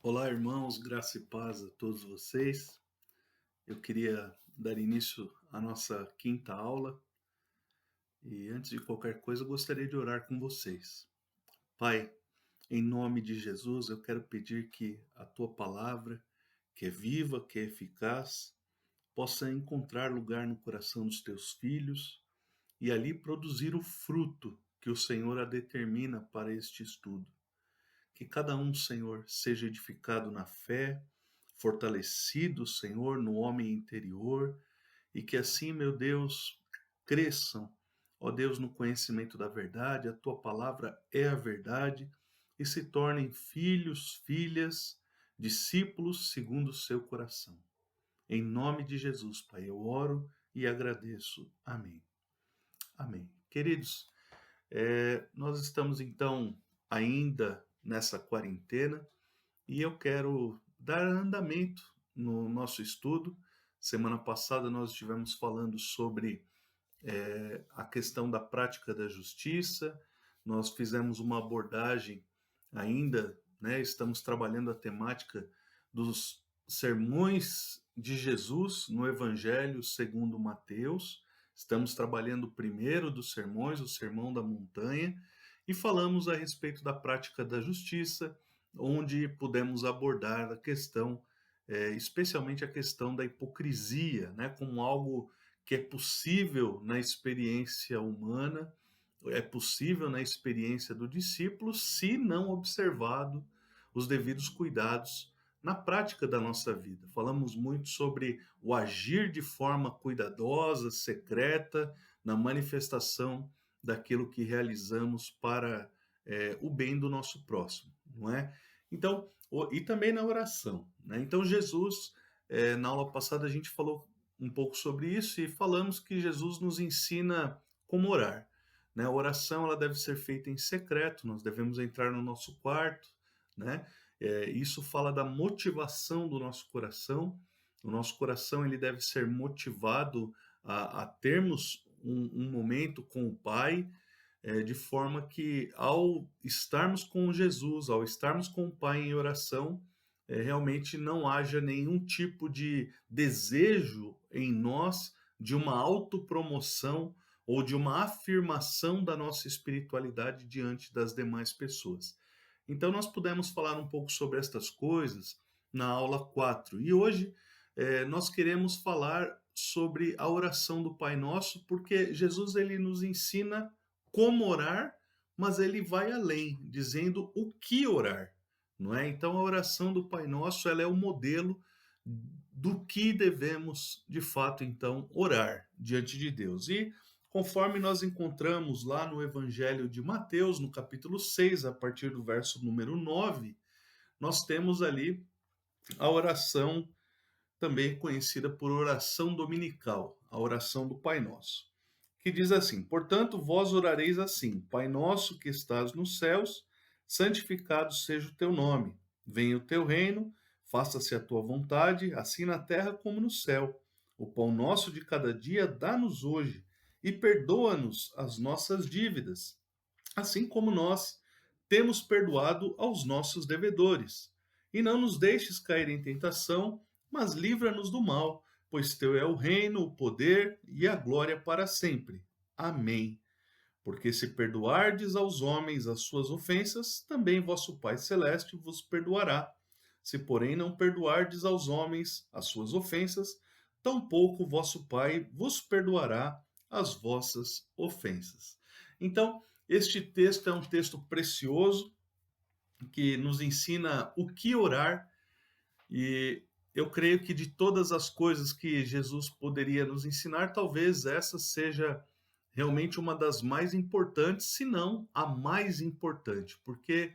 Olá, irmãos, graça e paz a todos vocês. Eu queria dar início à nossa quinta aula e, antes de qualquer coisa, eu gostaria de orar com vocês. Pai, em nome de Jesus, eu quero pedir que a tua palavra, que é viva, que é eficaz, possa encontrar lugar no coração dos teus filhos e ali produzir o fruto que o Senhor a determina para este estudo. Que cada um, Senhor, seja edificado na fé, fortalecido, Senhor, no homem interior, e que assim, meu Deus, cresçam, ó Deus, no conhecimento da verdade, a tua palavra é a verdade, e se tornem filhos, filhas, discípulos segundo o seu coração. Em nome de Jesus, Pai, eu oro e agradeço. Amém. Amém. Queridos, nós estamos então ainda nessa quarentena, e eu quero dar andamento no nosso estudo. Semana passada nós estivemos falando sobre a questão da prática da justiça, nós fizemos uma abordagem ainda, né, estamos trabalhando a temática dos sermões de Jesus no Evangelho segundo Mateus, estamos trabalhando o primeiro dos sermões, o Sermão da Montanha, e falamos a respeito da prática da justiça, onde pudemos abordar a questão, especialmente a questão da hipocrisia, né, como algo que é possível na experiência humana, é possível na experiência do discípulo, se não observado os devidos cuidados na prática da nossa vida. Falamos muito sobre o agir de forma cuidadosa, secreta, na manifestação daquilo que realizamos para o bem do nosso próximo, não é? Então, e também na oração, né? Então, Jesus, na aula passada a gente falou um pouco sobre isso e falamos que Jesus nos ensina como orar, né? A oração ela deve ser feita em secreto, nós devemos entrar no nosso quarto, né? Isso fala da motivação do nosso coração. O nosso coração ele deve ser motivado a termos um momento com o Pai, de forma que ao estarmos com Jesus, ao estarmos com o Pai em oração, realmente não haja nenhum tipo de desejo em nós de uma autopromoção ou de uma afirmação da nossa espiritualidade diante das demais pessoas. Então, nós pudemos falar um pouco sobre estas coisas na aula 4. E hoje nós queremos falar sobre a oração do Pai Nosso, porque Jesus ele nos ensina como orar, mas ele vai além, dizendo o que orar, não é? Então, a oração do Pai Nosso ela é o modelo do que devemos, de fato, então, orar diante de Deus. E conforme nós encontramos lá no Evangelho de Mateus, no capítulo 6, a partir do verso número 9, nós temos ali a oração também conhecida por oração dominical, a oração do Pai Nosso, que diz assim: Portanto, vós orareis assim: Pai nosso que estás nos céus, santificado seja o teu nome. Venha o teu reino, faça-se a tua vontade, assim na terra como no céu. O pão nosso de cada dia dá-nos hoje, e perdoa-nos as nossas dívidas, assim como nós temos perdoado aos nossos devedores. E não nos deixes cair em tentação, mas livra-nos do mal, pois teu é o reino, o poder e a glória para sempre. Amém. Porque se perdoardes aos homens as suas ofensas, também vosso Pai Celeste vos perdoará. Se, porém, não perdoardes aos homens as suas ofensas, tampouco vosso Pai vos perdoará as vossas ofensas. Então, este texto é um texto precioso que nos ensina o que orar, e eu creio que de todas as coisas que Jesus poderia nos ensinar, talvez essa seja realmente uma das mais importantes, se não a mais importante, porque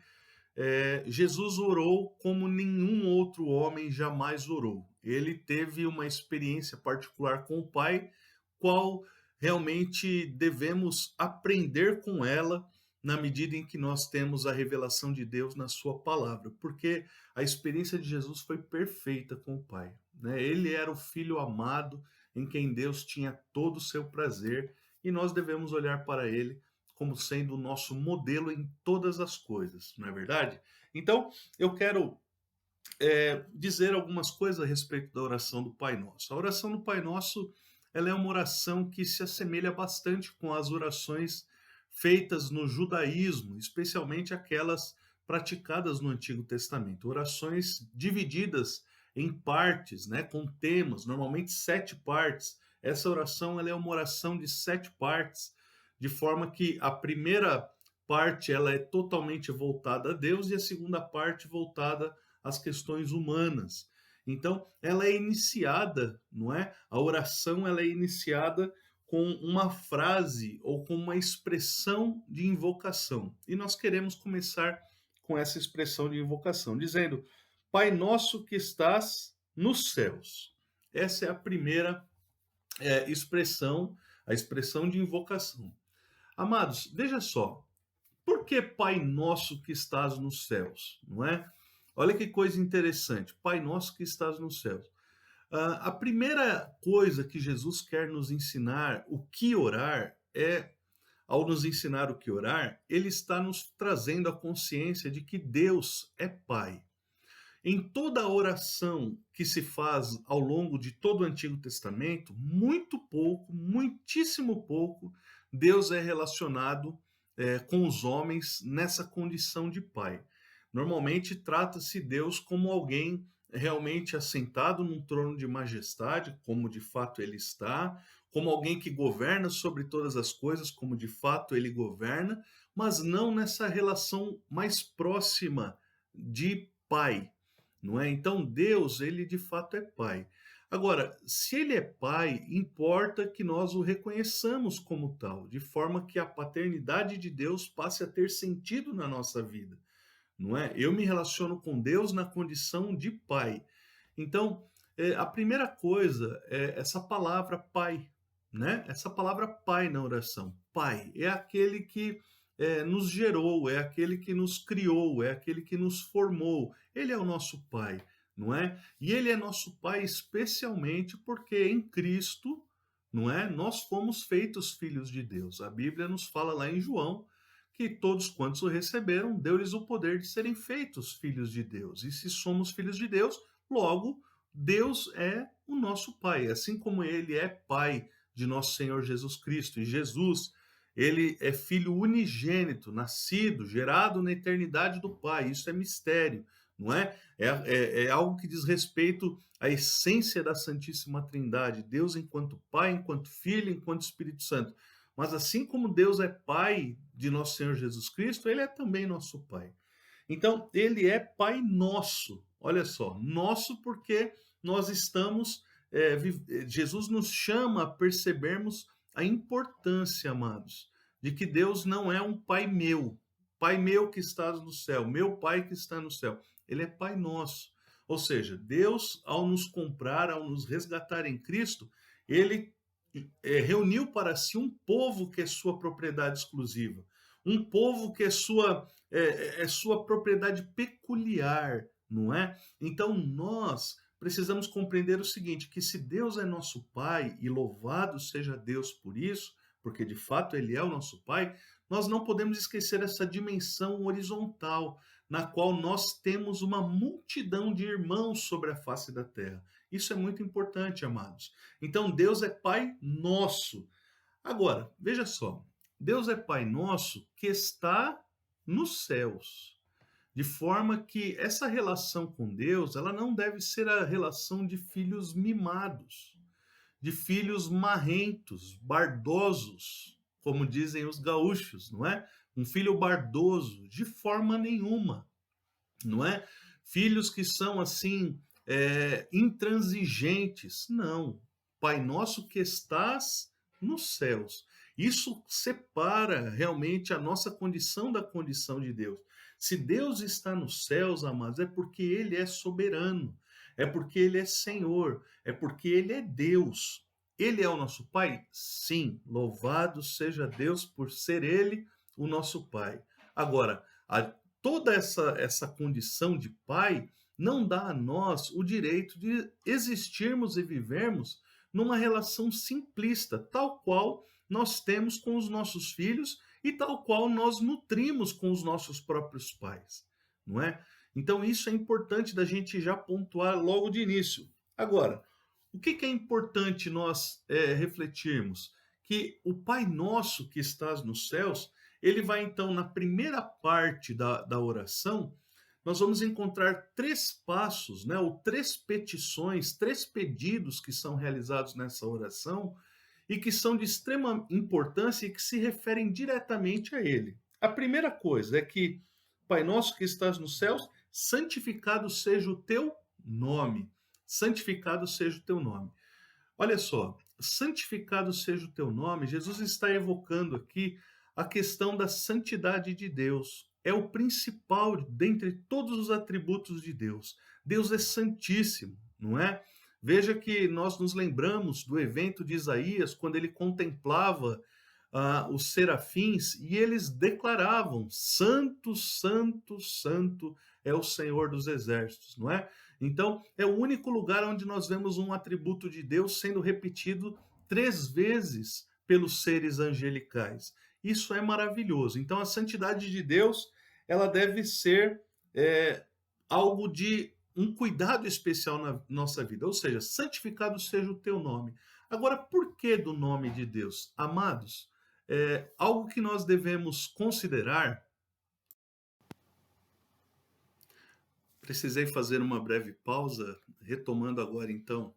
Jesus orou como nenhum outro homem jamais orou. Ele teve uma experiência particular com o Pai, qual realmente devemos aprender com ela na medida em que nós temos a revelação de Deus na sua palavra, porque a experiência de Jesus foi perfeita com o Pai, né? Ele era o filho amado em quem Deus tinha todo o seu prazer, e nós devemos olhar para ele como sendo o nosso modelo em todas as coisas, não é verdade? Então, eu quero dizer algumas coisas a respeito da oração do Pai Nosso. A oração do Pai Nosso, ela é uma oração que se assemelha bastante com as orações feitas no judaísmo, especialmente aquelas praticadas no Antigo Testamento. Orações divididas em partes, né, com temas, normalmente 7 partes. Essa oração, ela é uma oração de 7 partes, de forma que a primeira parte ela é totalmente voltada a Deus e a segunda parte voltada às questões humanas. Então, ela é iniciada, não é? A oração ela é iniciada com uma frase ou com uma expressão de invocação. E nós queremos começar com essa expressão de invocação, dizendo: Pai nosso que estás nos céus. Essa é a primeira expressão, a expressão de invocação. Amados, veja só, por que Pai nosso que estás nos céus, não é? Olha que coisa interessante, Pai nosso que estás nos céus. A primeira coisa que Jesus quer nos ensinar o que orar é, ao nos ensinar o que orar, ele está nos trazendo a consciência de que Deus é Pai. Em toda a oração que se faz ao longo de todo o Antigo Testamento, muito pouco, muitíssimo pouco, Deus é relacionado com os homens nessa condição de pai. Normalmente trata-se Deus como alguém realmente assentado num trono de majestade, como de fato ele está, como alguém que governa sobre todas as coisas, como de fato ele governa, mas não nessa relação mais próxima de pai, não é? Então Deus, ele de fato é pai. Agora, se ele é pai, importa que nós o reconheçamos como tal, de forma que a paternidade de Deus passe a ter sentido na nossa vida, não é? Eu me relaciono com Deus na condição de pai. Então, a primeira coisa é essa palavra pai, né? Essa palavra pai na oração. Pai é aquele que nos gerou, é aquele que nos criou, é aquele que nos formou. Ele é o nosso pai, não é? E ele é nosso pai especialmente porque em Cristo, não é? Nós fomos feitos filhos de Deus. A Bíblia nos fala lá em João que todos quantos o receberam, deu-lhes o poder de serem feitos filhos de Deus. E se somos filhos de Deus, logo Deus é o nosso pai, assim como ele é pai de nosso Senhor Jesus Cristo. E Jesus, ele é filho unigênito, nascido, gerado na eternidade do Pai. Isso é mistério, não é? É algo que diz respeito à essência da Santíssima Trindade. Deus enquanto Pai, enquanto Filho, enquanto Espírito Santo. Mas assim como Deus é Pai de nosso Senhor Jesus Cristo, ele é também nosso Pai. Então, ele é Pai nosso. Olha só, nosso porque nós estamos. Jesus nos chama a percebermos a importância, amados, de que Deus não é um Pai meu que estás no céu, meu Pai que está no céu. Ele é Pai nosso. Ou seja, Deus, ao nos comprar, ao nos resgatar em Cristo, ele reuniu para si um povo que é sua propriedade exclusiva, um povo que é sua propriedade peculiar, não é? Então nós precisamos compreender o seguinte, que se Deus é nosso Pai, e louvado seja Deus por isso, porque de fato Ele é o nosso Pai, nós não podemos esquecer essa dimensão horizontal, na qual nós temos uma multidão de irmãos sobre a face da terra. Isso é muito importante, amados. Então Deus é Pai nosso. Agora, veja só, Deus é Pai nosso que está nos céus. De forma que essa relação com Deus, ela não deve ser a relação de filhos mimados, de filhos marrentos, bardosos, como dizem os gaúchos, não é? Um filho bardoso, de forma nenhuma, não é? Filhos que são assim, intransigentes, não. Pai nosso que estás nos céus. Isso separa realmente a nossa condição da condição de Deus. Se Deus está nos céus, amados, é porque Ele é soberano, é porque Ele é Senhor, é porque Ele é Deus. Ele é o nosso Pai? Sim, louvado seja Deus por ser Ele o nosso Pai. Agora, toda essa condição de Pai não dá a nós o direito de existirmos e vivermos numa relação simplista, tal qual nós temos com os nossos filhos e tal qual nós nutrimos com os nossos próprios pais, não é? Então, isso é importante da gente já pontuar logo de início. Agora, o que que é importante nós refletirmos? Que o Pai Nosso que estás nos céus, ele vai então, na primeira parte da oração, nós vamos encontrar três passos, né, ou três petições, três pedidos que são realizados nessa oração e que são de extrema importância e que se referem diretamente a Ele. A primeira coisa é que, Pai Nosso que estás nos céus, santificado seja o teu nome. Santificado seja o teu nome. Olha só, santificado seja o teu nome, Jesus está evocando aqui a questão da santidade de Deus. É o principal dentre todos os atributos de Deus. Deus é santíssimo, não é? Veja que nós nos lembramos do evento de Isaías, quando ele contemplava os serafins e eles declaravam: Santo, Santo, Santo é o Senhor dos exércitos, não é? Então, é o único lugar onde nós vemos um atributo de Deus sendo repetido três vezes pelos seres angelicais. Isso é maravilhoso. Então, a santidade de Deus, ela deve ser algo de um cuidado especial na nossa vida. Ou seja, santificado seja o teu nome. Agora, por que do nome de Deus? Amados, algo que nós devemos considerar. Precisei fazer uma breve pausa, retomando agora então.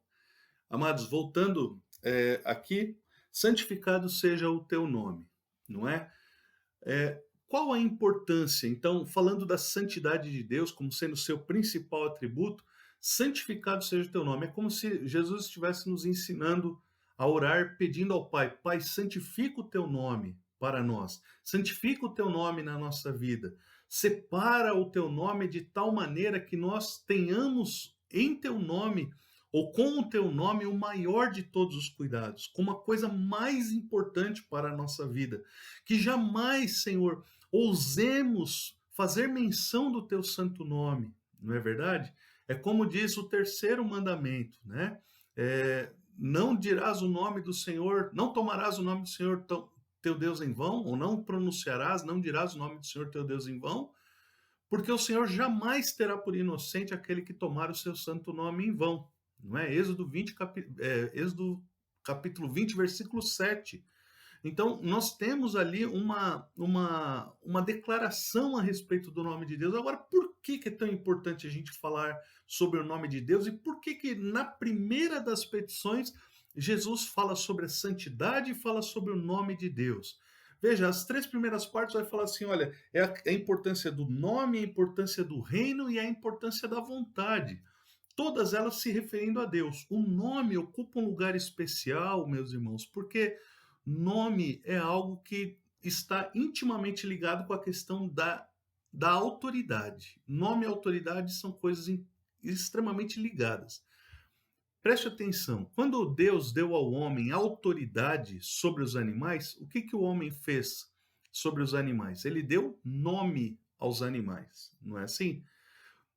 Amados, voltando aqui, santificado seja o teu nome, não é? Qual a importância, então, falando da santidade de Deus como sendo o seu principal atributo, santificado seja o teu nome. É como se Jesus estivesse nos ensinando a orar, pedindo ao Pai: Pai, santifica o teu nome para nós, santifica o teu nome na nossa vida, separa o teu nome de tal maneira que nós tenhamos em teu nome, ou com o teu nome, o maior de todos os cuidados, como a coisa mais importante para a nossa vida. Que jamais, Senhor, ousemos fazer menção do teu santo nome, não é verdade? É como diz o terceiro mandamento, né? Não dirás o nome do Senhor, não tomarás o nome do Senhor teu Deus em vão, ou não pronunciarás, não dirás o nome do Senhor teu Deus em vão, porque o Senhor jamais terá por inocente aquele que tomar o seu santo nome em vão. Não é? Êxodo capítulo 20, versículo 7. Então, nós temos ali uma declaração a respeito do nome de Deus. Agora, por que é tão importante a gente falar sobre o nome de Deus? E por que na primeira das petições, Jesus fala sobre a santidade e fala sobre o nome de Deus? Veja, as três primeiras partes vai falar assim, olha, é a importância do nome, a importância do reino e a importância da vontade. Todas elas se referindo a Deus. O nome ocupa um lugar especial, meus irmãos, porque nome é algo que está intimamente ligado com a questão da autoridade. Nome e autoridade são coisas extremamente ligadas. Preste atenção, quando Deus deu ao homem autoridade sobre os animais, o que o homem fez sobre os animais? Ele deu nome aos animais, não é assim?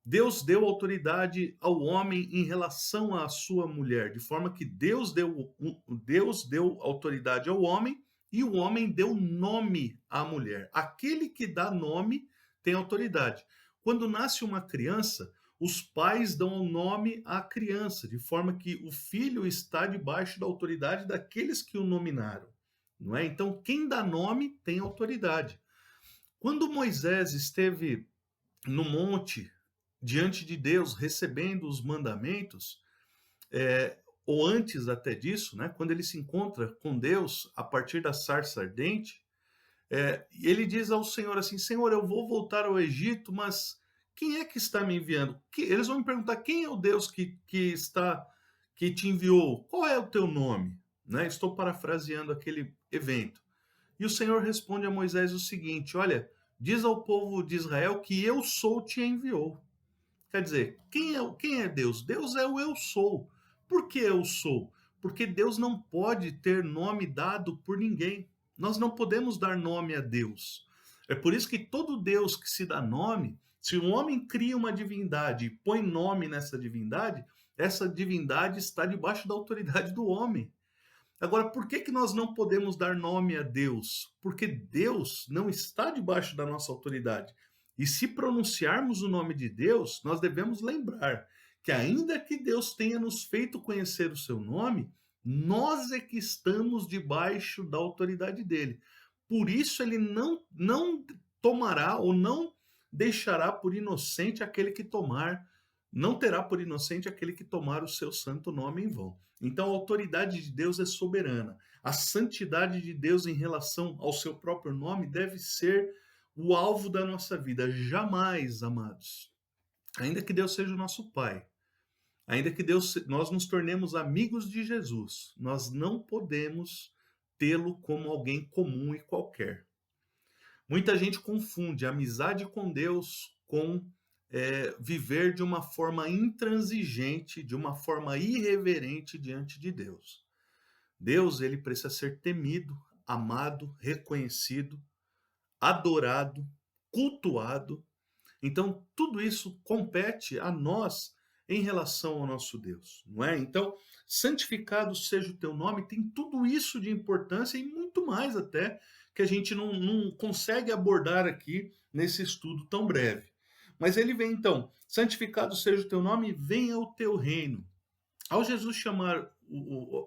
Deus deu autoridade ao homem em relação à sua mulher, de forma que Deus deu autoridade ao homem e o homem deu nome à mulher. Aquele que dá nome tem autoridade. Quando nasce uma criança, os pais dão o nome à criança, de forma que o filho está debaixo da autoridade daqueles que o nominaram, não é? Então, quem dá nome tem autoridade. Quando Moisés esteve no monte diante de Deus, recebendo os mandamentos, ou antes até disso, né, quando ele se encontra com Deus a partir da sarça ardente, ele diz ao Senhor assim: Senhor, eu vou voltar ao Egito, mas quem é que está me enviando? Eles vão me perguntar: quem é o Deus que te enviou? Qual é o teu nome? Né? Estou parafraseando aquele evento. E o Senhor responde a Moisés o seguinte: olha, diz ao povo de Israel que eu sou te enviou. Quer dizer, quem é Deus? Deus é o eu sou. Por que eu sou? Porque Deus não pode ter nome dado por ninguém. Nós não podemos dar nome a Deus. É por isso que todo Deus que se dá nome, se um homem cria uma divindade e põe nome nessa divindade, essa divindade está debaixo da autoridade do homem. Agora, por que nós não podemos dar nome a Deus? Porque Deus não está debaixo da nossa autoridade. E se pronunciarmos o nome de Deus, nós devemos lembrar que, ainda que Deus tenha nos feito conhecer o seu nome, nós é que estamos debaixo da autoridade dele. Por isso, ele não tomará ou não deixará por inocente aquele que tomar, não terá por inocente aquele que tomar o seu santo nome em vão. Então, a autoridade de Deus é soberana. A santidade de Deus em relação ao seu próprio nome deve ser o alvo da nossa vida. Jamais, amados, ainda que Deus seja o nosso Pai, ainda que nós nos tornemos amigos de Jesus, nós não podemos tê-lo como alguém comum e qualquer. Muita gente confunde amizade com Deus com viver de uma forma intransigente, de uma forma irreverente diante de Deus. Deus, ele precisa ser temido, amado, reconhecido, adorado, cultuado. Então, tudo isso compete a nós em relação ao nosso Deus, não é? Então, santificado seja o teu nome, tem tudo isso de importância e muito mais até, que a gente não consegue abordar aqui nesse estudo tão breve. Mas ele vem então, santificado seja o teu nome, venha o teu reino. Ao Jesus chamar,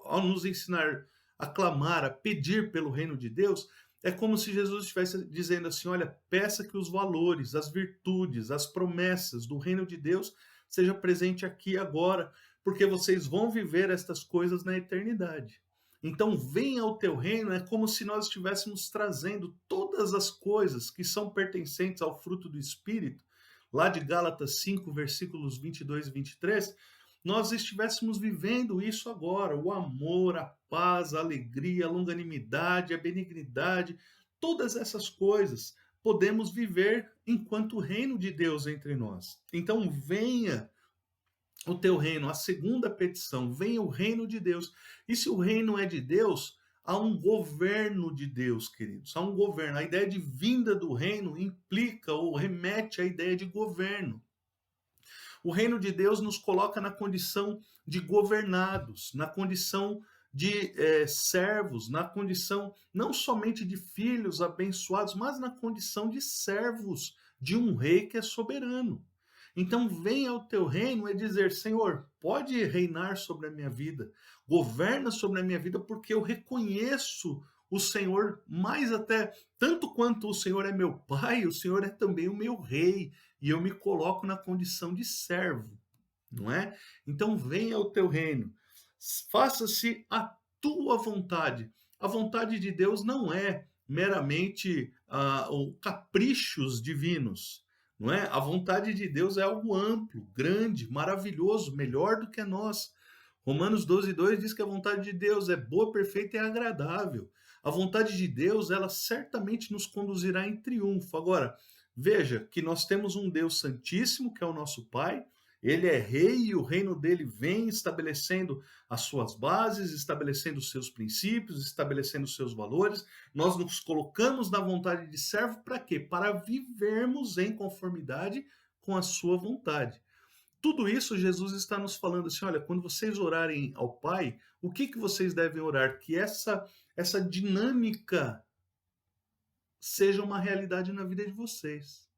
ao nos ensinar a clamar, a pedir pelo reino de Deus, é como se Jesus estivesse dizendo assim: olha, peça que os valores, as virtudes, as promessas do reino de Deus seja presente aqui agora, porque vocês vão viver estas coisas na eternidade. Então, venha ao teu reino, é como se nós estivéssemos trazendo todas as coisas que são pertencentes ao fruto do Espírito, lá de Gálatas 5, versículos 22 e 23, nós estivéssemos vivendo isso agora: o amor, a paz, a alegria, a longanimidade, a benignidade, todas essas coisas podemos viver enquanto o reino de Deus é entre nós. Então, venha o teu reino, a segunda petição, venha o reino de Deus. E se o reino é de Deus, há um governo de Deus, queridos, há um governo. A ideia de vinda do reino implica ou remete à ideia de governo. O reino de Deus nos coloca na condição de governados, na condição de servos, na condição não somente de filhos abençoados, mas na condição de servos de um rei que é soberano. Então, venha ao teu reino é dizer: Senhor, pode reinar sobre a minha vida, governa sobre a minha vida, porque eu reconheço o Senhor, mais até, tanto quanto o Senhor é meu pai, o Senhor é também o meu rei, e eu me coloco na condição de servo, não é? Então, venha ao teu reino, faça-se a tua vontade. A vontade de Deus não é meramente caprichos divinos, não é? A vontade de Deus é algo amplo, grande, maravilhoso, melhor do que a nossa. Romanos 12:2 diz que a vontade de Deus é boa, perfeita e agradável. A vontade de Deus, ela certamente nos conduzirá em triunfo. Agora, veja que nós temos um Deus Santíssimo, que é o nosso Pai. Ele é rei e o reino dele vem estabelecendo as suas bases, estabelecendo os seus princípios, estabelecendo os seus valores. Nós nos colocamos na vontade de servo para quê? Para vivermos em conformidade com a sua vontade. Tudo isso Jesus está nos falando assim: olha, quando vocês orarem ao Pai, o que vocês devem orar? Que essa dinâmica seja uma realidade na vida de vocês.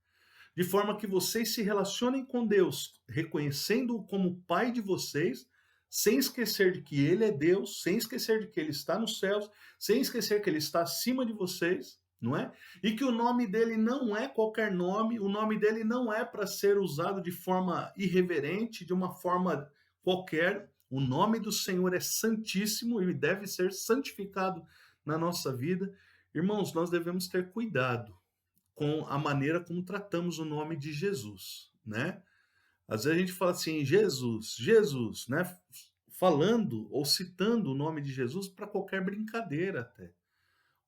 De forma que vocês se relacionem com Deus, reconhecendo-o como Pai de vocês, sem esquecer de que Ele é Deus, sem esquecer de que Ele está nos céus, sem esquecer que Ele está acima de vocês, não é? E que o nome dele não é qualquer nome, o nome dele não é para ser usado de forma irreverente, de uma forma qualquer. O nome do Senhor é santíssimo e deve ser santificado na nossa vida. Irmãos, nós devemos ter cuidado com a maneira como tratamos o nome de Jesus, né? Às vezes a gente fala assim: Jesus, Jesus, né? Falando ou citando o nome de Jesus para qualquer brincadeira até.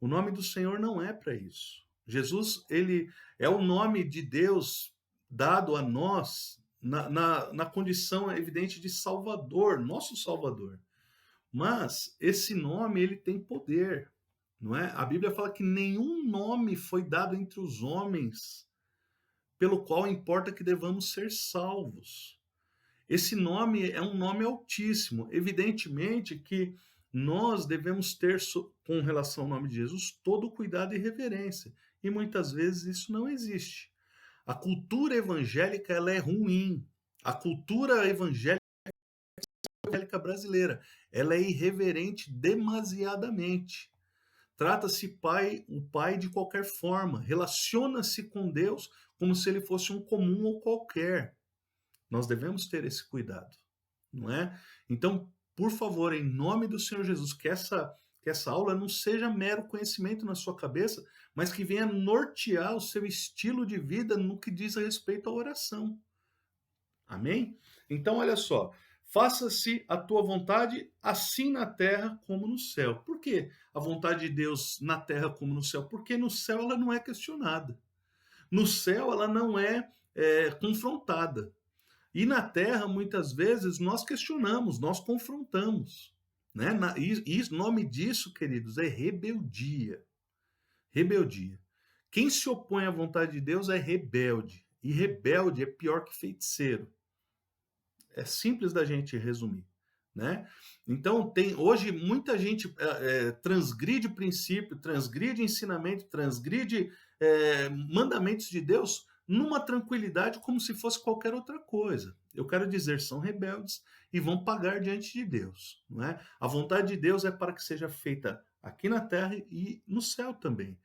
O nome do Senhor não é para isso. Jesus, ele é o nome de Deus dado a nós na condição evidente de Salvador, nosso Salvador. Mas esse nome, ele tem poder, não é? A Bíblia fala que nenhum nome foi dado entre os homens pelo qual importa que devamos ser salvos. Esse nome é um nome altíssimo. Evidentemente que nós devemos ter, com relação ao nome de Jesus, todo o cuidado e reverência. E muitas vezes isso não existe. A cultura evangélica ela é ruim. A cultura evangélica brasileira, ela é irreverente demasiadamente. Trata-se o pai de qualquer forma, relaciona-se com Deus como se ele fosse um comum ou qualquer. Nós devemos ter esse cuidado, não é? Então, por favor, em nome do Senhor Jesus, que essa aula não seja mero conhecimento na sua cabeça, mas que venha nortear o seu estilo de vida no que diz respeito à oração. Amém? Então, olha só. Faça-se a tua vontade, assim na terra como no céu. Por quê? A vontade de Deus na terra como no céu? Porque no céu ela não é questionada. No céu ela não é confrontada. E na terra, muitas vezes, nós questionamos, nós confrontamos. Né? E o nome disso, queridos, é rebeldia. Rebeldia. Quem se opõe à vontade de Deus é rebelde. E rebelde é pior que feiticeiro. É simples da gente resumir, né? Então hoje muita gente transgride princípio, transgride ensinamento, transgride mandamentos de Deus numa tranquilidade como se fosse qualquer outra coisa. Eu quero dizer, são rebeldes e vão pagar diante de Deus, não é? A vontade de Deus é para que seja feita aqui na terra e no céu também.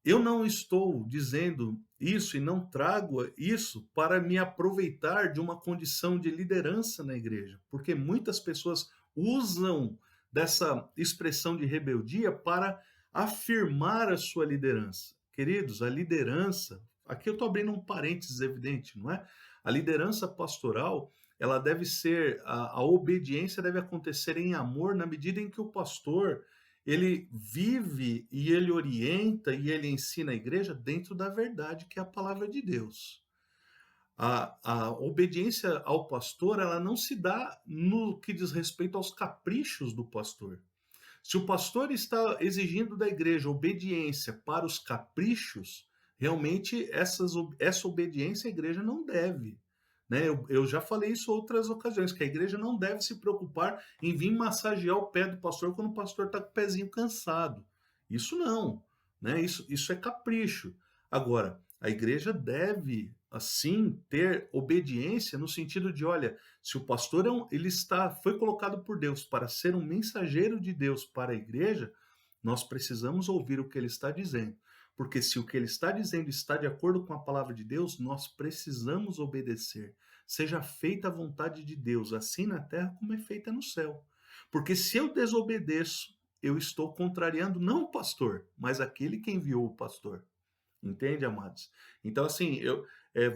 Eu não estou dizendo isso e não trago isso para me aproveitar de uma condição de liderança na igreja, porque muitas pessoas usam dessa expressão de rebeldia para afirmar a sua liderança. Queridos, a liderança, aqui eu estou abrindo um parênteses evidente, não é? A liderança pastoral, ela deve ser, a obediência deve acontecer em amor na medida em que o pastor ele vive e ele orienta e ele ensina a igreja dentro da verdade que é a palavra de Deus. A obediência ao pastor, ela não se dá no que diz respeito aos caprichos do pastor. Se o pastor está exigindo da igreja obediência para os caprichos, realmente essa obediência a igreja não deve. Né? Eu já falei isso em outras ocasiões, que a igreja não deve se preocupar em vir massagear o pé do pastor quando o pastor está com o pezinho cansado. Isso não, né? Isso é capricho. Agora, a igreja deve, assim, ter obediência no sentido de, olha, se o pastor foi colocado por Deus para ser um mensageiro de Deus para a igreja, nós precisamos ouvir o que ele está dizendo. Porque se o que ele está dizendo está de acordo com a palavra de Deus, nós precisamos obedecer. Seja feita a vontade de Deus, assim na terra como é feita no céu. Porque se eu desobedeço, eu estou contrariando não o pastor, mas aquele que enviou o pastor. Entende, amados? Então, assim,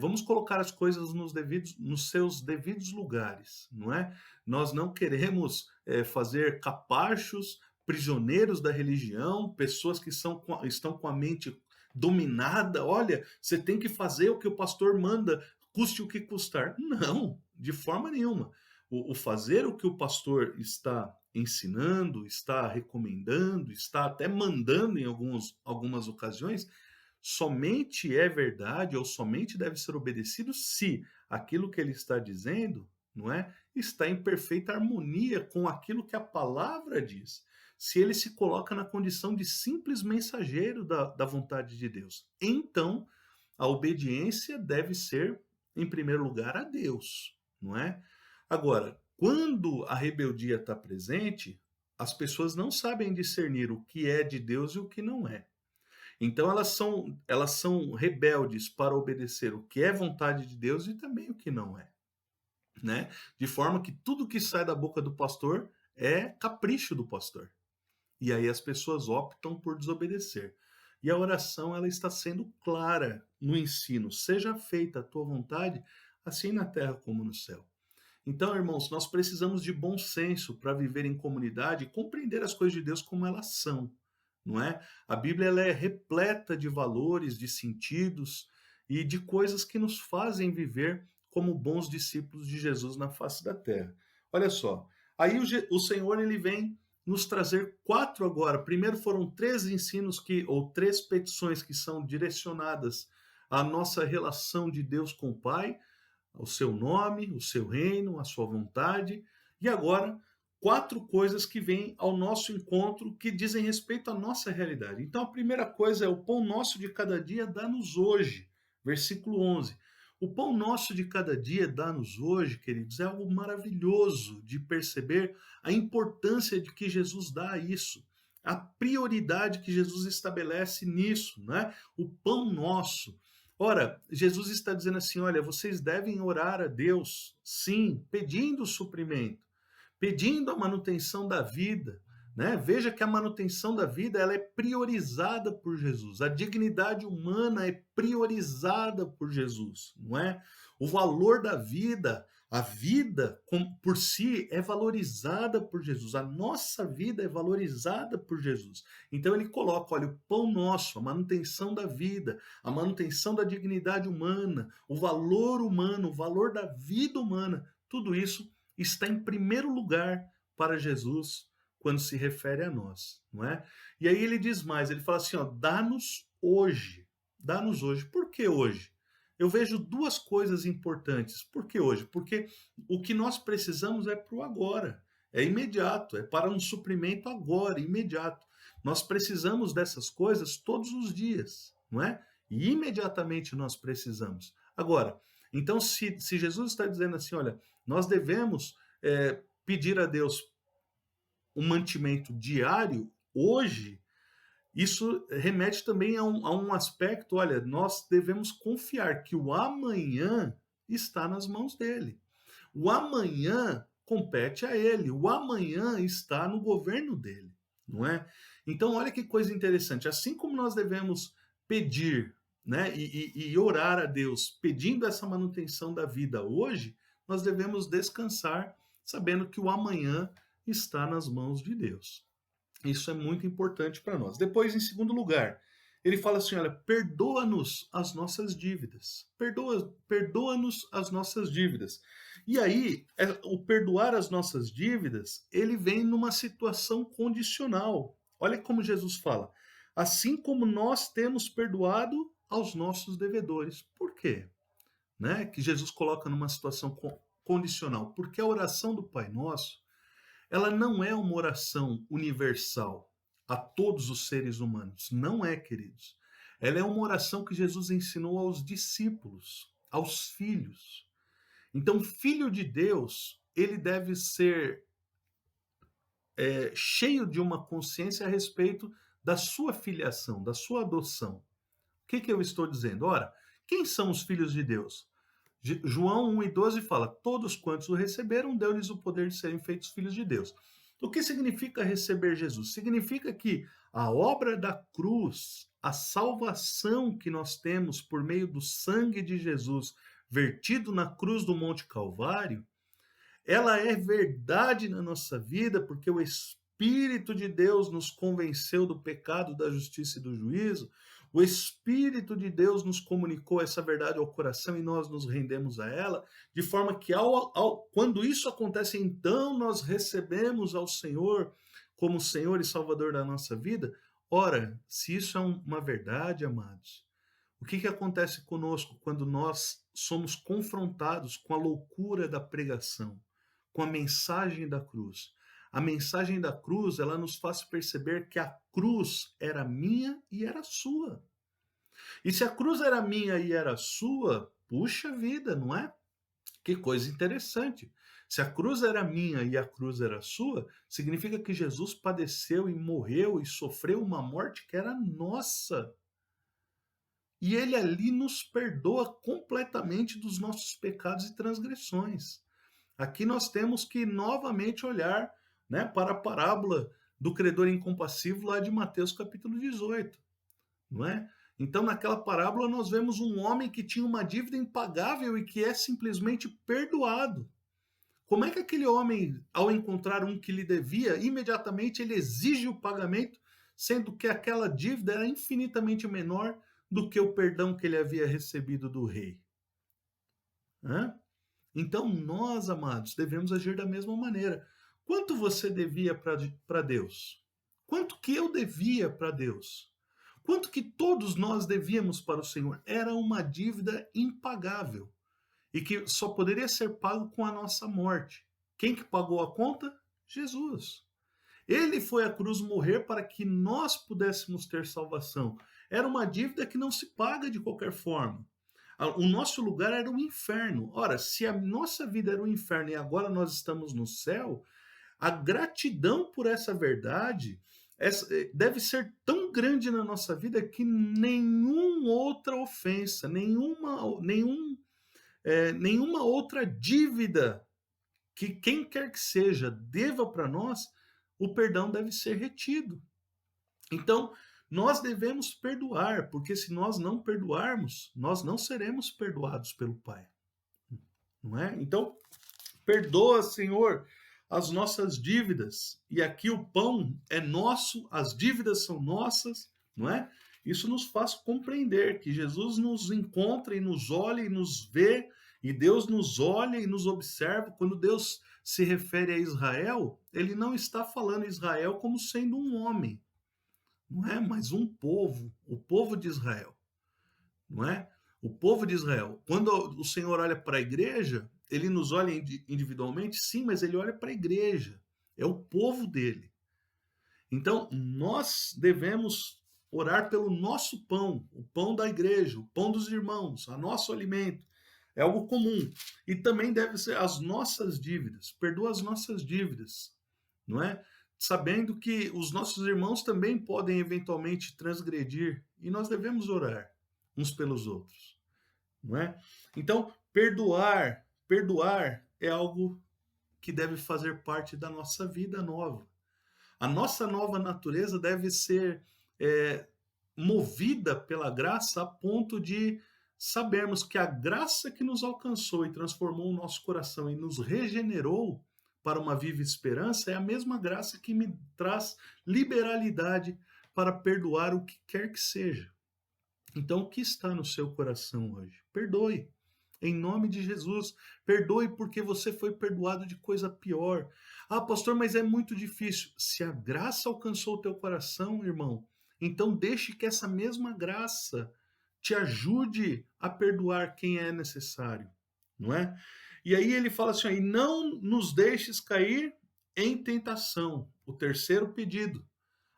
vamos colocar as coisas nos seus devidos lugares, não é? Nós não queremos fazer capachos, prisioneiros da religião, pessoas que estão com a mente dominada. Olha, você tem que fazer o que o pastor manda, custe o que custar. Não, de forma nenhuma. O fazer o que o pastor está ensinando, está recomendando, está até mandando em algumas ocasiões, somente é verdade ou somente deve ser obedecido se aquilo que ele está dizendo, não é, está em perfeita harmonia com aquilo que a palavra diz. Se ele se coloca na condição de simples mensageiro da vontade de Deus, então a obediência deve ser, em primeiro lugar, a Deus, não é? Agora, quando a rebeldia está presente, as pessoas não sabem discernir o que é de Deus e o que não é. Então elas são rebeldes para obedecer o que é vontade de Deus e também o que não é, né? De forma que tudo que sai da boca do pastor é capricho do pastor. E aí as pessoas optam por desobedecer. E a oração ela está sendo clara no ensino: seja feita a tua vontade, assim na terra como no céu. Então, irmãos, nós precisamos de bom senso para viver em comunidade e compreender as coisas de Deus como elas são, não é? A Bíblia ela é repleta de valores, de sentidos e de coisas que nos fazem viver como bons discípulos de Jesus na face da terra. Olha só, aí o Senhor ele vem nos trazer 4 agora. Primeiro foram 3 ensinos ou 3 petições que são direcionadas à nossa relação de Deus com o Pai, o seu nome, o seu reino, a sua vontade. E agora, 4 coisas que vêm ao nosso encontro que dizem respeito à nossa realidade. Então, a primeira coisa é: o pão nosso de cada dia dá-nos hoje. Versículo 11. O pão nosso de cada dia dá-nos hoje, queridos, é algo maravilhoso de perceber a importância de que Jesus dá a isso, a prioridade que Jesus estabelece nisso, né? O pão nosso. Ora, Jesus está dizendo assim: olha, vocês devem orar a Deus, sim, pedindo o suprimento, pedindo a manutenção da vida, né? Veja que a manutenção da vida ela é priorizada por Jesus. A dignidade humana é priorizada por Jesus, não é? O valor da vida, a vida por si é valorizada por Jesus. A nossa vida é valorizada por Jesus. Então ele coloca, olha, o pão nosso, a manutenção da vida, a manutenção da dignidade humana, o valor humano, o valor da vida humana, tudo isso está em primeiro lugar para Jesus quando se refere a nós, não é? E aí ele diz mais, ele fala assim, ó, dá-nos hoje. Dá-nos hoje. Por que hoje? Eu vejo duas coisas importantes. Por que hoje? Porque o que nós precisamos é para o agora. É imediato, é para um suprimento agora, imediato. Nós precisamos dessas coisas todos os dias, não é? E imediatamente nós precisamos. Agora, então, se Jesus está dizendo assim, olha, nós devemos pedir a Deus um mantimento diário hoje, isso remete também a um aspecto, olha, nós devemos confiar que o amanhã está nas mãos dele. O amanhã compete a ele, o amanhã está no governo dele, não é? Então, olha que coisa interessante, assim como nós devemos pedir, né, e orar a Deus, pedindo essa manutenção da vida hoje, nós devemos descansar, sabendo que o amanhã está nas mãos de Deus. Isso é muito importante para nós. Depois, em segundo lugar, ele fala assim: olha, perdoa-nos as nossas dívidas. Perdoa-nos as nossas dívidas. E aí, o perdoar as nossas dívidas, ele vem numa situação condicional. Olha como Jesus fala: assim como nós temos perdoado aos nossos devedores. Por quê? Né? Que Jesus coloca numa situação condicional. Porque a oração do Pai Nosso, ela não é uma oração universal a todos os seres humanos. Não é, queridos. Ela é uma oração que Jesus ensinou aos discípulos, aos filhos. Então, filho de Deus, ele deve ser cheio de uma consciência a respeito da sua filiação, da sua adoção. O que eu estou dizendo? Ora, quem são os filhos de Deus? João 1:12 fala: todos quantos o receberam, deu-lhes o poder de serem feitos filhos de Deus. O que significa receber Jesus? Significa que a obra da cruz, a salvação que nós temos por meio do sangue de Jesus vertido na cruz do Monte Calvário, ela é verdade na nossa vida, porque o Espírito de Deus nos convenceu do pecado, da justiça e do juízo. O Espírito de Deus nos comunicou essa verdade ao coração e nós nos rendemos a ela, de forma que quando isso acontece, então nós recebemos ao Senhor como Senhor e Salvador da nossa vida. Ora, se isso é uma verdade, amados, o que acontece conosco quando nós somos confrontados com a loucura da pregação, com a mensagem da cruz? A mensagem da cruz, ela nos faz perceber que a cruz era minha e era sua. E se a cruz era minha e era sua, puxa vida, não é? Que coisa interessante. Se a cruz era minha e a cruz era sua, significa que Jesus padeceu e morreu e sofreu uma morte que era nossa. E ele ali nos perdoa completamente dos nossos pecados e transgressões. Aqui nós temos que novamente olhar, né, para a parábola do credor incompassivo lá de Mateus capítulo 18, não é? Então, naquela parábola, nós vemos um homem que tinha uma dívida impagável e que é simplesmente perdoado. Como é que aquele homem, ao encontrar um que lhe devia, imediatamente ele exige o pagamento, sendo que aquela dívida era infinitamente menor do que o perdão que ele havia recebido do rei? Hã? Então, nós, amados, devemos agir da mesma maneira. Quanto você devia para Deus? Quanto que eu devia para Deus? Quanto que todos nós devíamos para o Senhor? Era uma dívida impagável e que só poderia ser pago com a nossa morte. Quem que pagou a conta? Jesus. Ele foi à cruz morrer para que nós pudéssemos ter salvação. Era uma dívida que não se paga de qualquer forma. O nosso lugar era o inferno. Ora, se a nossa vida era o inferno e agora nós estamos no céu, a gratidão por essa verdade deve ser tão grande na nossa vida que nenhuma outra ofensa, nenhuma outra dívida que quem quer que seja deva para nós, o perdão deve ser retido. Então, nós devemos perdoar, porque se nós não perdoarmos, nós não seremos perdoados pelo Pai, não é? Então, perdoa, Senhor, as nossas dívidas. E aqui o pão é nosso, as dívidas são nossas, não é? Isso nos faz compreender que Jesus nos encontra e nos olha e nos vê, e Deus nos olha e nos observa. Quando Deus se refere a Israel, ele não está falando Israel como sendo um homem, não é? Mas um povo, o povo de Israel, não é? O povo de Israel. Quando o Senhor olha para a igreja, ele nos olha individualmente, sim, mas ele olha para a igreja. É o povo dele. Então, nós devemos orar pelo nosso pão, o pão da igreja, o pão dos irmãos, o nosso alimento. É algo comum. E também deve ser as nossas dívidas. Perdoa as nossas dívidas, não é? Sabendo que os nossos irmãos também podem eventualmente transgredir e nós devemos orar uns pelos outros, não é? Então, perdoar é algo que deve fazer parte da nossa vida nova. A nossa nova natureza deve ser movida pela graça a ponto de sabermos que a graça que nos alcançou e transformou o nosso coração e nos regenerou para uma viva esperança é a mesma graça que me traz liberalidade para perdoar o que quer que seja. Então, o que está no seu coração hoje? Perdoe. Em nome de Jesus, perdoe porque você foi perdoado de coisa pior. Ah, pastor, mas é muito difícil. Se a graça alcançou o teu coração, irmão, então deixe que essa mesma graça te ajude a perdoar quem é necessário, não é? E aí ele fala assim, e não nos deixes cair em tentação. O terceiro pedido.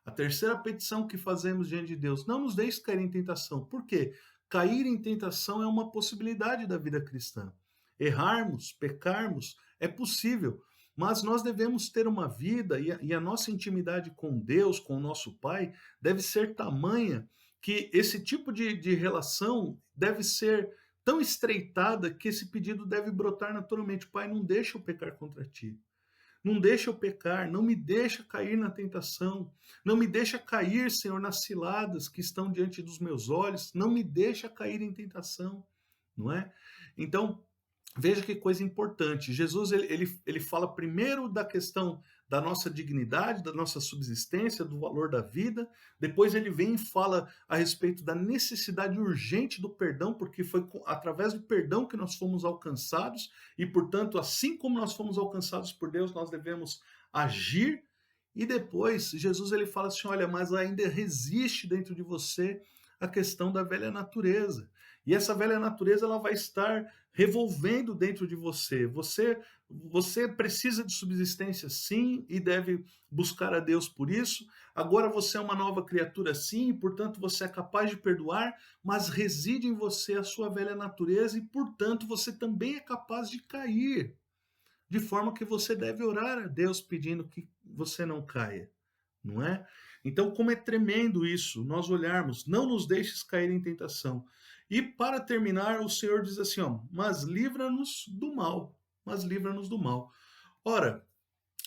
A terceira petição que fazemos diante de Deus, não nos deixe cair em tentação. Por quê? Cair em tentação é uma possibilidade da vida cristã. Errarmos, pecarmos, é possível, mas nós devemos ter uma vida e a nossa intimidade com Deus, com o nosso Pai, deve ser tamanha que esse tipo de relação deve ser tão estreitada que esse pedido deve brotar naturalmente. Pai, não deixa eu pecar contra ti. Não deixa eu pecar, não me deixa cair na tentação, não me deixa cair, Senhor, nas ciladas que estão diante dos meus olhos, não me deixa cair em tentação, não é? Então, veja que coisa importante. Jesus ele fala primeiro da questão da nossa dignidade, da nossa subsistência, do valor da vida. Depois ele vem e fala a respeito da necessidade urgente do perdão, porque foi através do perdão que nós fomos alcançados e, portanto, assim como nós fomos alcançados por Deus, nós devemos agir. E depois Jesus ele fala assim, olha, mas ainda resiste dentro de você a questão da velha natureza. E essa velha natureza ela vai estar revolvendo dentro de você. Você precisa de subsistência sim e deve buscar a Deus por isso. Agora você é uma nova criatura sim, e portanto você é capaz de perdoar, mas reside em você a sua velha natureza e portanto você também é capaz de cair. De forma que você deve orar a Deus pedindo que você não caia, não é? Então, como é tremendo isso, nós olharmos, não nos deixes cair em tentação. E para terminar, o Senhor diz assim, ó, mas livra-nos do mal, mas livra-nos do mal. Ora,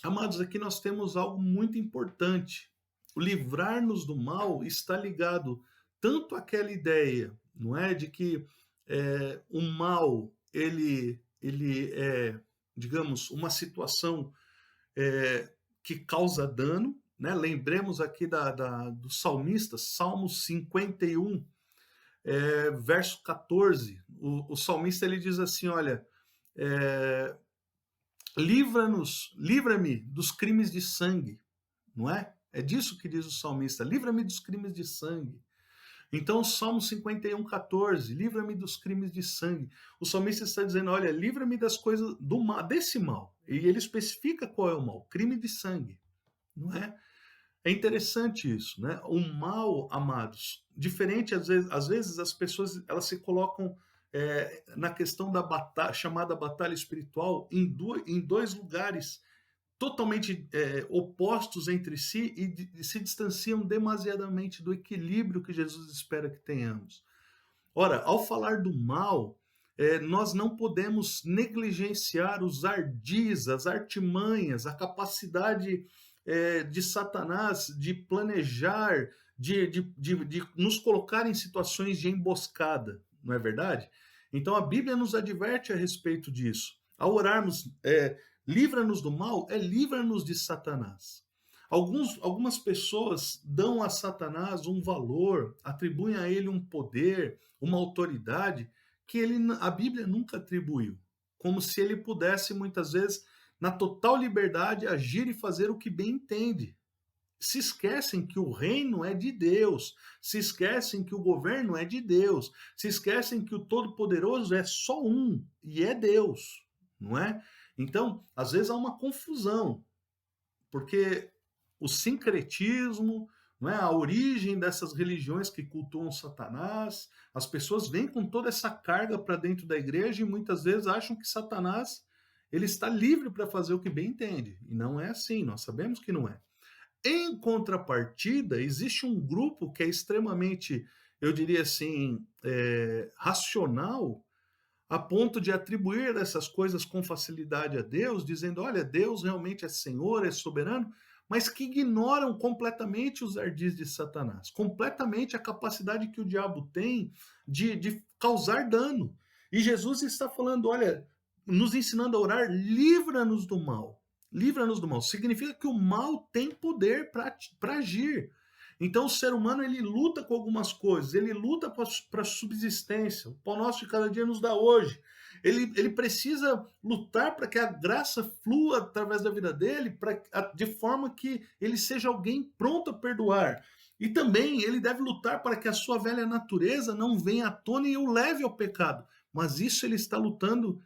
amados, aqui nós temos algo muito importante. O livrar-nos do mal está ligado tanto àquela ideia, não é, de que o mal ele é, digamos, uma situação que causa dano, né? Lembremos aqui do salmista, Salmo 51, verso 14. O salmista ele diz assim, olha, livra-me dos crimes de sangue, não é? É disso que diz o salmista, livra-me dos crimes de sangue. Então, Salmo 51, 14, livra-me dos crimes de sangue. O salmista está dizendo, olha, livra-me das coisas do mal, desse mal. E ele especifica qual é o mal, crime de sangue, não é? É interessante isso, né? O mal, amados, diferente às vezes as pessoas elas se colocam na questão da batalha, chamada batalha espiritual, em dois lugares totalmente opostos entre si e se distanciam demasiadamente do equilíbrio que Jesus espera que tenhamos. Ora, ao falar do mal, nós não podemos negligenciar os ardis, as artimanhas, a capacidade de Satanás de planejar, de nos colocar em situações de emboscada, não é verdade? Então a Bíblia nos adverte a respeito disso. Ao orarmos, livra-nos do mal, livra-nos de Satanás. Algumas pessoas dão a Satanás um valor, atribuem a ele um poder, uma autoridade que a Bíblia nunca atribuiu, como se ele pudesse muitas vezes, na total liberdade, agir e fazer o que bem entende. Se esquecem que o reino é de Deus, se esquecem que o governo é de Deus, se esquecem que o Todo-Poderoso é só um, e é Deus, não é? Então, às vezes há uma confusão, porque o sincretismo, não é? A origem dessas religiões que cultuam Satanás, as pessoas vêm com toda essa carga para dentro da igreja e muitas vezes acham que Satanás ele está livre para fazer o que bem entende. E não é assim, nós sabemos que não é. Em contrapartida, existe um grupo que é extremamente, eu diria assim, racional, a ponto de atribuir essas coisas com facilidade a Deus, dizendo, olha, Deus realmente é Senhor, é soberano, mas que ignoram completamente os ardis de Satanás, completamente a capacidade que o diabo tem de causar dano. E Jesus está falando, olha, nos ensinando a orar, livra-nos do mal. Livra-nos do mal. Significa que o mal tem poder para agir. Então o ser humano ele luta com algumas coisas, ele luta para a subsistência, o pão nosso de cada dia nos dá hoje. Ele precisa lutar para que a graça flua através da vida dele, de forma que ele seja alguém pronto a perdoar. E também ele deve lutar para que a sua velha natureza não venha à tona e o leve ao pecado. Mas isso ele está lutando,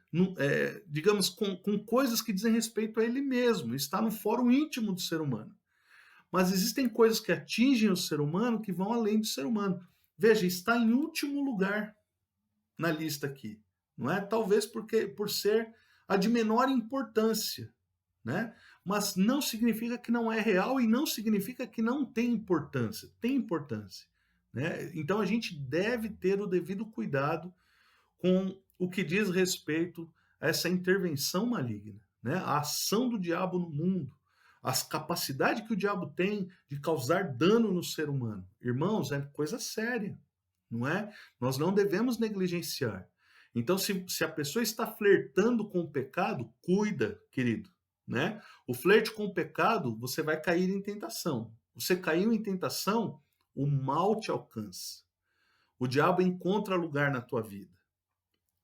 digamos, com coisas que dizem respeito a ele mesmo, está no fórum íntimo do ser humano. Mas existem coisas que atingem o ser humano que vão além do ser humano. Veja, está em último lugar na lista aqui, não é? Talvez por ser a de menor importância, né? Mas não significa que não é real e não significa que não tem importância. Tem importância, né? Então a gente deve ter o devido cuidado com o que diz respeito a essa intervenção maligna, né? A ação do diabo no mundo, as capacidades que o diabo tem de causar dano no ser humano. Irmãos, é coisa séria, não é? Nós não devemos negligenciar. Então, se a pessoa está flertando com o pecado, cuida, querido, né? O flerte com o pecado, você vai cair em tentação. Você caiu em tentação, o mal te alcança. O diabo encontra lugar na tua vida.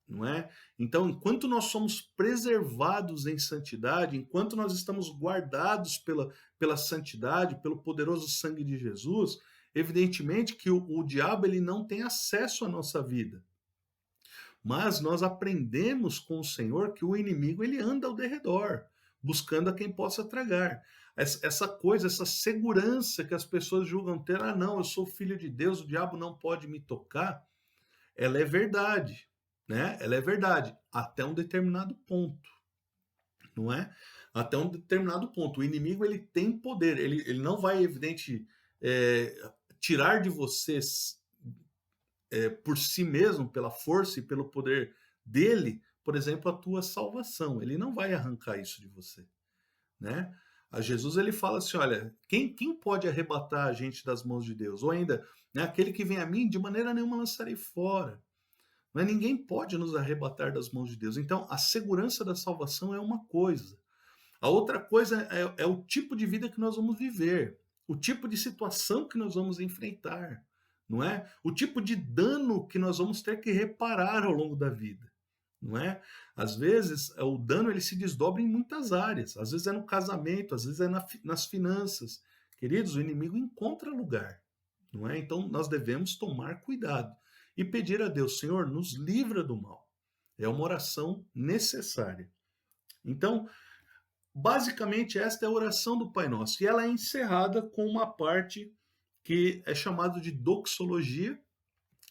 Não é? Então, enquanto nós somos preservados em santidade, enquanto nós estamos guardados pela santidade, pelo poderoso sangue de Jesus, evidentemente que o diabo ele não tem acesso à nossa vida. Mas nós aprendemos com o Senhor que o inimigo ele anda ao derredor, buscando a quem possa tragar. Essa coisa, essa segurança que as pessoas julgam ter, não, eu sou filho de Deus, o diabo não pode me tocar, ela é verdade. Né? Ela é verdade, até um determinado ponto, não é? Até um determinado ponto. O inimigo ele tem poder, ele não vai, evidente, tirar de vocês por si mesmo, pela força e pelo poder dele, por exemplo, a tua salvação. Ele não vai arrancar isso de você, né? A Jesus ele fala assim, olha, quem pode arrebatar a gente das mãos de Deus? Ou ainda, né, aquele que vem a mim, de maneira nenhuma lançarei fora. Mas ninguém pode nos arrebatar das mãos de Deus. Então, a segurança da salvação é uma coisa. A outra coisa é o tipo de vida que nós vamos viver, o tipo de situação que nós vamos enfrentar, não é? O tipo de dano que nós vamos ter que reparar ao longo da vida, não é? Às vezes, o dano ele se desdobra em muitas áreas. Às vezes é no casamento, às vezes é nas finanças. Queridos, o inimigo encontra lugar, não é? Então, nós devemos tomar cuidado e pedir a Deus, Senhor, nos livra do mal. É uma oração necessária. Então, basicamente, esta é a oração do Pai Nosso. E ela é encerrada com uma parte que é chamada de doxologia.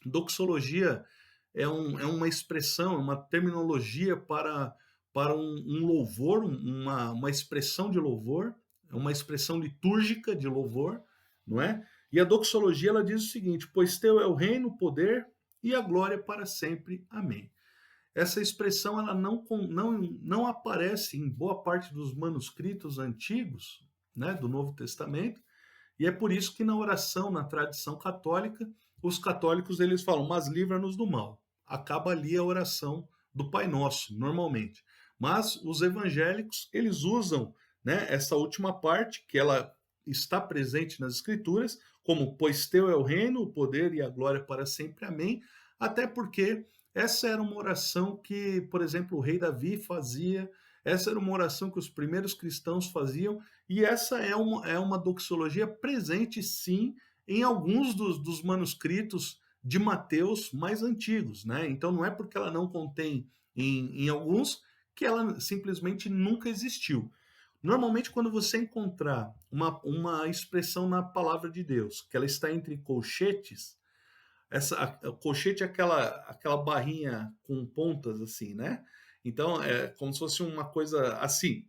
Doxologia é uma expressão, é uma terminologia para um louvor, uma expressão de louvor, é uma expressão litúrgica de louvor, não é? E a doxologia ela diz o seguinte: pois teu é o reino, o poder e a glória para sempre. Amém. Essa expressão ela não aparece em boa parte dos manuscritos antigos, né, do Novo Testamento, e é por isso que na oração, na tradição católica, os católicos eles falam, mas livra-nos do mal. Acaba ali a oração do Pai Nosso, normalmente. Mas os evangélicos, eles usam, né, essa última parte, que ela está presente nas Escrituras, como, pois teu é o reino, o poder e a glória para sempre, amém, até porque essa era uma oração que, por exemplo, o rei Davi fazia, essa era uma oração que os primeiros cristãos faziam, e essa é uma doxologia presente, sim, em alguns dos manuscritos de Mateus mais antigos, né? Então não é porque ela não contém em alguns que ela simplesmente nunca existiu. Normalmente, quando você encontrar uma expressão na palavra de Deus, que ela está entre colchetes, colchete é aquela barrinha com pontas assim, né? Então é como se fosse uma coisa assim.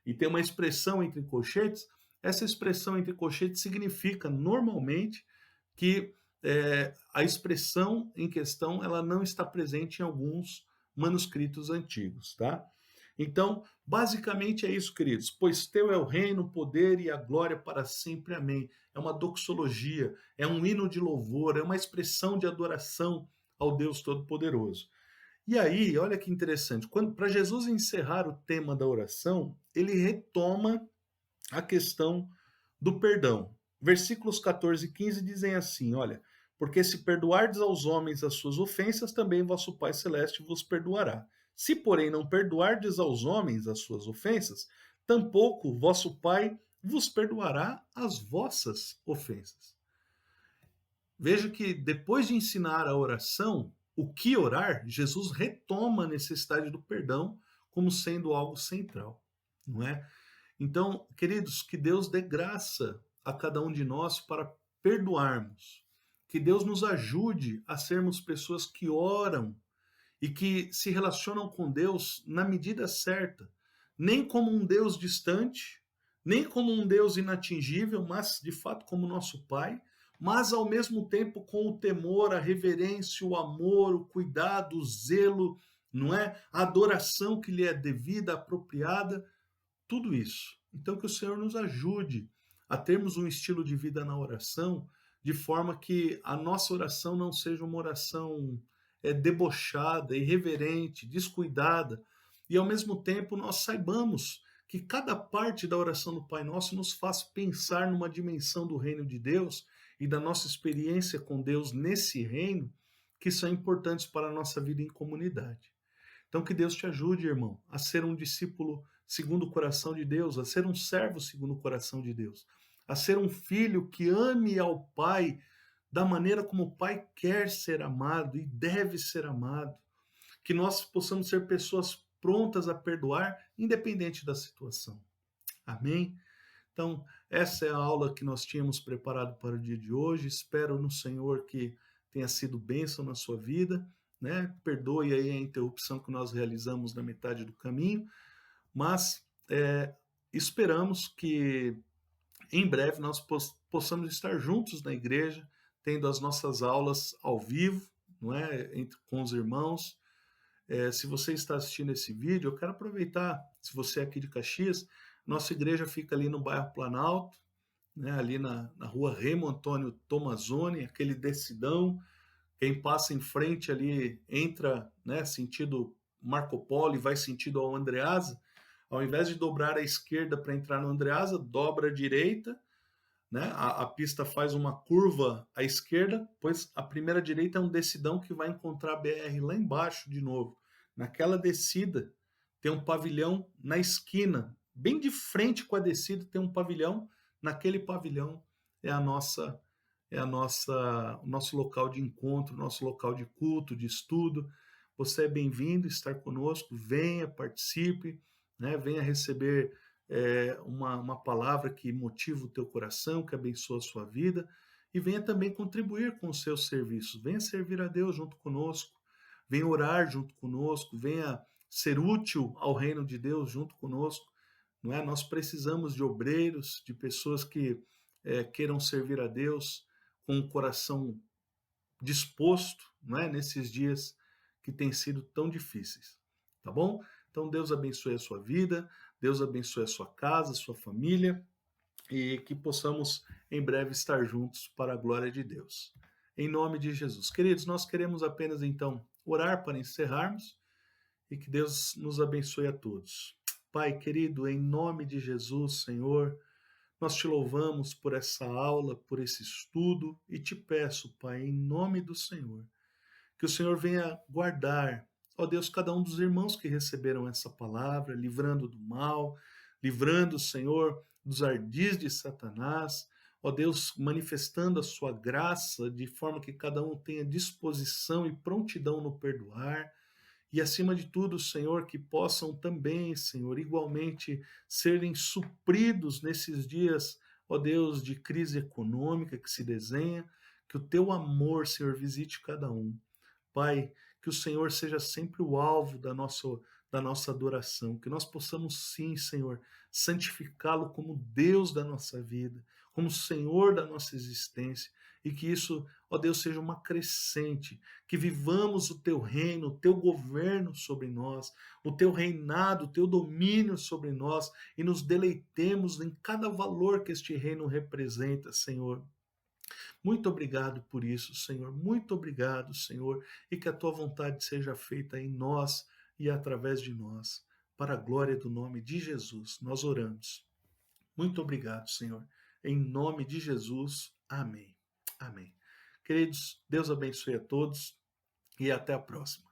E tem uma expressão entre colchetes. Essa expressão entre colchetes significa normalmente que a expressão em questão ela não está presente em alguns manuscritos antigos, tá? Então, basicamente é isso, queridos. Pois teu é o reino, o poder e a glória para sempre. Amém. É uma doxologia, é um hino de louvor, é uma expressão de adoração ao Deus Todo-Poderoso. E aí, olha que interessante, para Jesus encerrar o tema da oração, ele retoma a questão do perdão. Versículos 14 e 15 dizem assim, olha, porque se perdoardes aos homens as suas ofensas, também vosso Pai Celeste vos perdoará. Se, porém, não perdoardes aos homens as suas ofensas, tampouco vosso Pai vos perdoará as vossas ofensas. Veja que depois de ensinar a oração, o que orar, Jesus retoma a necessidade do perdão como sendo algo central, não é? Então, queridos, que Deus dê graça a cada um de nós para perdoarmos. Que Deus nos ajude a sermos pessoas que oram e que se relacionam com Deus na medida certa, nem como um Deus distante, nem como um Deus inatingível, mas de fato como nosso Pai, mas ao mesmo tempo com o temor, a reverência, o amor, o cuidado, o zelo, não é? A adoração que lhe é devida, apropriada, tudo isso. Então que o Senhor nos ajude a termos um estilo de vida na oração, de forma que a nossa oração não seja uma oração debochada, irreverente, descuidada, e ao mesmo tempo nós saibamos que cada parte da oração do Pai Nosso nos faz pensar numa dimensão do reino de Deus e da nossa experiência com Deus nesse reino, que são importantes para a nossa vida em comunidade. Então que Deus te ajude, irmão, a ser um discípulo segundo o coração de Deus, a ser um servo segundo o coração de Deus, a ser um filho que ame ao Pai da maneira como o Pai quer ser amado e deve ser amado, que nós possamos ser pessoas prontas a perdoar, independente da situação. Amém? Então, essa é a aula que nós tínhamos preparado para o dia de hoje. Espero no Senhor que tenha sido bênção na sua vida, né? Perdoe aí a interrupção que nós realizamos na metade do caminho, mas esperamos que em breve nós possamos estar juntos na igreja, tendo as nossas aulas ao vivo, não é? Com os irmãos. Se você está assistindo esse vídeo, eu quero aproveitar, se você é aqui de Caxias, nossa igreja fica ali no bairro Planalto, né? Ali na rua Remo Antônio Tomazoni, aquele descidão. Quem passa em frente ali entra, né, sentido Marco Polo e vai sentido ao Andreasa. Ao invés de dobrar à esquerda para entrar no Andreasa, dobra à direita, né? A pista faz uma curva à esquerda, pois a primeira direita é um descidão que vai encontrar a BR lá embaixo de novo. Naquela descida tem um pavilhão na esquina, bem de frente com a descida tem um pavilhão. Naquele pavilhão é o nosso local de encontro, nosso local de culto, de estudo. Você é bem-vindo a estar conosco, venha, participe, né? Venha receber uma palavra que motiva o teu coração, que abençoa a sua vida, e venha também contribuir com os seus serviços. Venha servir a Deus junto conosco. venha orar junto conosco, venha ser útil ao reino de Deus junto conosco, não é? Nós precisamos de obreiros, de pessoas que queiram servir a Deus com o coração disposto, não é? Nesses dias que têm sido tão difíceis, tá bom? Então Deus abençoe a sua vida, Deus abençoe a sua casa, a sua família e que possamos em breve estar juntos para a glória de Deus. Em nome de Jesus. Queridos, nós queremos apenas então orar para encerrarmos e que Deus nos abençoe a todos. Pai querido, em nome de Jesus, Senhor, nós te louvamos por essa aula, por esse estudo e te peço, Pai, em nome do Senhor, que o Senhor venha guardar, ó Deus, cada um dos irmãos que receberam essa palavra, livrando do mal, livrando, Senhor, dos ardis de Satanás, ó Deus, manifestando a sua graça de forma que cada um tenha disposição e prontidão no perdoar. E acima de tudo, Senhor, que possam também, Senhor, igualmente serem supridos nesses dias, ó Deus, de crise econômica que se desenha, que o teu amor, Senhor, visite cada um. Pai, que o Senhor seja sempre o alvo da nossa adoração, que nós possamos sim, Senhor, santificá-lo como Deus da nossa vida, como Senhor da nossa existência, e que isso, ó Deus, seja uma crescente, que vivamos o teu reino, o teu governo sobre nós, o teu reinado, o teu domínio sobre nós, e nos deleitemos em cada valor que este reino representa, Senhor. Muito obrigado por isso, Senhor. Muito obrigado, Senhor, e que a tua vontade seja feita em nós e através de nós, para a glória do nome de Jesus. Nós oramos. Muito obrigado, Senhor. Em nome de Jesus. Amém. Amém. Queridos, Deus abençoe a todos e até a próxima.